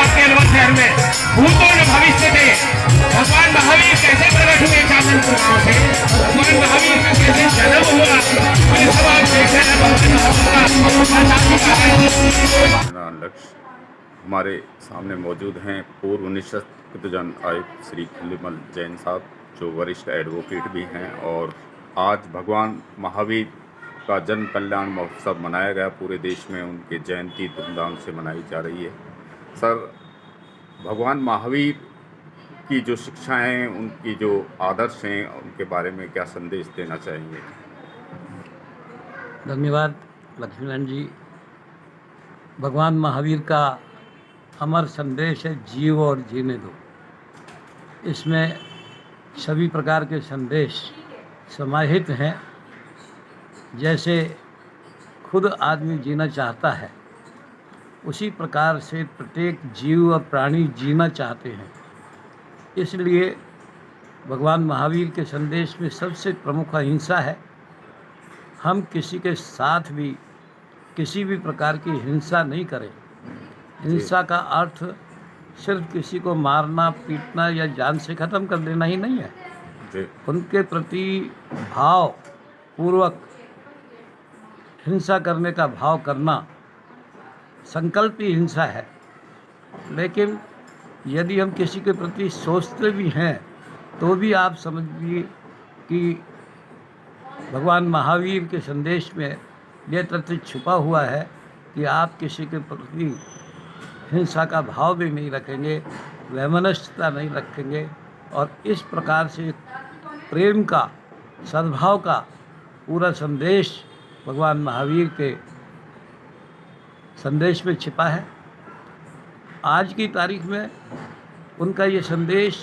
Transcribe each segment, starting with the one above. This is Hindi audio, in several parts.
के अलवर शहर में भूतों न भविष्य थे। भगवान महावीर कैसे प्रकट हुए चांदनपुर गांव से, भगवान महावीर का कैसे जन्म हुआ, ये सब आप देख रहे हैं। लक्ष्य हमारे सामने मौजूद हैं पूर्व निःशक्तजन आयुक्त श्री खिल्लीमल जैन साहब, जो वरिष्ठ एडवोकेट भी हैं। और आज भगवान महावीर का जन कल्याण महोत्सव मनाया गया पूरे देश में, उनकी जयंती धूमधाम से मनाई जा रही है। सर, भगवान महावीर की जो शिक्षाएं हैं, उनकी जो आदर्श हैं, उनके बारे में क्या संदेश देना चाहेंगे? धन्यवाद लक्ष्मीनारायण जी। भगवान महावीर का अमर संदेश है, जियो और जीने दो। इसमें सभी प्रकार के संदेश समाहित हैं। जैसे खुद आदमी जीना चाहता है, उसी प्रकार से प्रत्येक जीव और प्राणी जीना चाहते हैं। इसलिए भगवान महावीर के संदेश में सबसे प्रमुख अहिंसा है। हम किसी के साथ भी किसी भी प्रकार की हिंसा नहीं करें। हिंसा का अर्थ सिर्फ किसी को मारना, पीटना या जान से ख़त्म कर देना ही नहीं है। उनके प्रति भाव पूर्वक हिंसा करने का भाव करना संकल्प ही हिंसा है। लेकिन यदि हम किसी के प्रति सोचते भी हैं तो भी आप समझिए कि भगवान महावीर के संदेश में यह तथ्य छुपा हुआ है कि आप किसी के प्रति हिंसा का भाव भी नहीं रखेंगे, वैमनस्यता नहीं रखेंगे। और इस प्रकार से प्रेम का, सद्भाव का पूरा संदेश भगवान महावीर के संदेश में छिपा है। आज की तारीख में उनका ये संदेश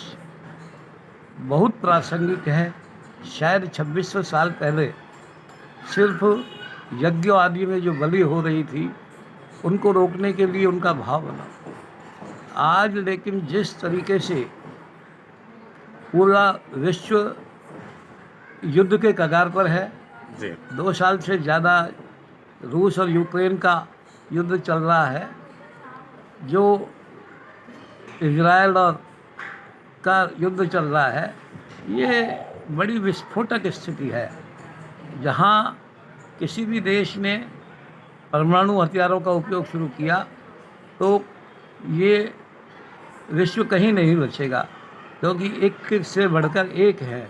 बहुत प्रासंगिक है। शायद 2600 साल पहले सिर्फ यज्ञ आदि में जो बलि हो रही थी, उनको रोकने के लिए उनका भाव बना। आज लेकिन जिस तरीके से पूरा विश्व युद्ध के कगार पर है, 2 साल से ज़्यादा रूस और यूक्रेन का युद्ध चल रहा है, जो इजराइल और का युद्ध चल रहा है, ये बड़ी विस्फोटक स्थिति है। जहाँ किसी भी देश ने परमाणु हथियारों का उपयोग शुरू किया तो ये विश्व कहीं नहीं बचेगा, क्योंकि एक से बढ़कर एक है।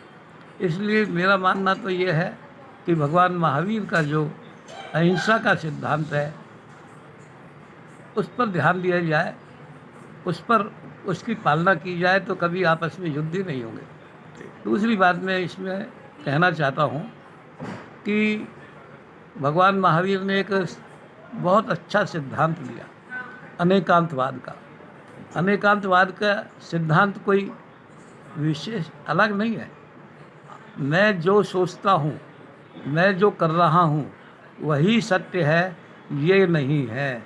इसलिए मेरा मानना तो ये है कि भगवान महावीर का जो अहिंसा का सिद्धांत है, उस पर ध्यान दिया जाए, उस पर उसकी पालना की जाए, तो कभी आपस में युद्ध ही नहीं होंगे। दूसरी बात मैं इसमें कहना चाहता हूँ कि भगवान महावीर ने एक बहुत अच्छा सिद्धांत लिया, अनेकांतवाद का। अनेकांतवाद का सिद्धांत कोई विशेष अलग नहीं है। मैं जो सोचता हूँ, मैं जो कर रहा हूँ, वही सत्य है, ये नहीं है,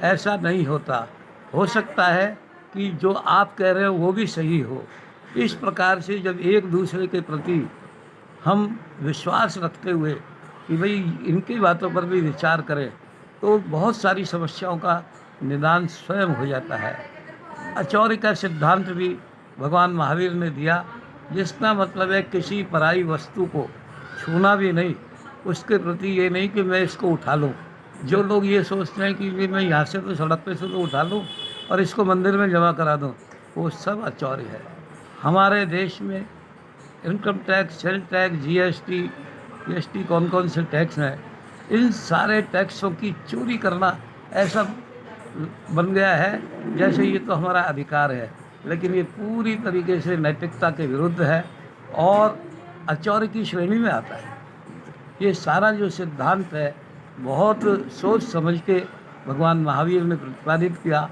ऐसा नहीं होता। हो सकता है कि जो आप कह रहे हो वो भी सही हो। इस प्रकार से जब एक दूसरे के प्रति हम विश्वास रखते हुए कि भाई इनकी बातों पर भी विचार करें, तो बहुत सारी समस्याओं का निदान स्वयं हो जाता है। अचौर्य का सिद्धांत भी भगवान महावीर ने दिया, जिसका मतलब है किसी पराई वस्तु को छूना भी नहीं, उसके प्रति ये नहीं कि मैं इसको उठा लूँ। जो लोग ये सोचते हैं कि मैं यहाँ से तो सड़क पे से तो उठा लूँ और इसको मंदिर में जमा करा दूँ, वो सब अचौर्य है। हमारे देश में income tax, sale tax, GST कौन कौन से टैक्स हैं, इन सारे टैक्सों की चोरी करना ऐसा बन गया है जैसे ये तो हमारा अधिकार है। लेकिन ये पूरी तरीके से नैतिकता के विरुद्ध है और अचौर्य की श्रेणी में आता है। ये सारा जो सिद्धांत है, बहुत सोच समझ के भगवान महावीर ने प्रतिपादित किया।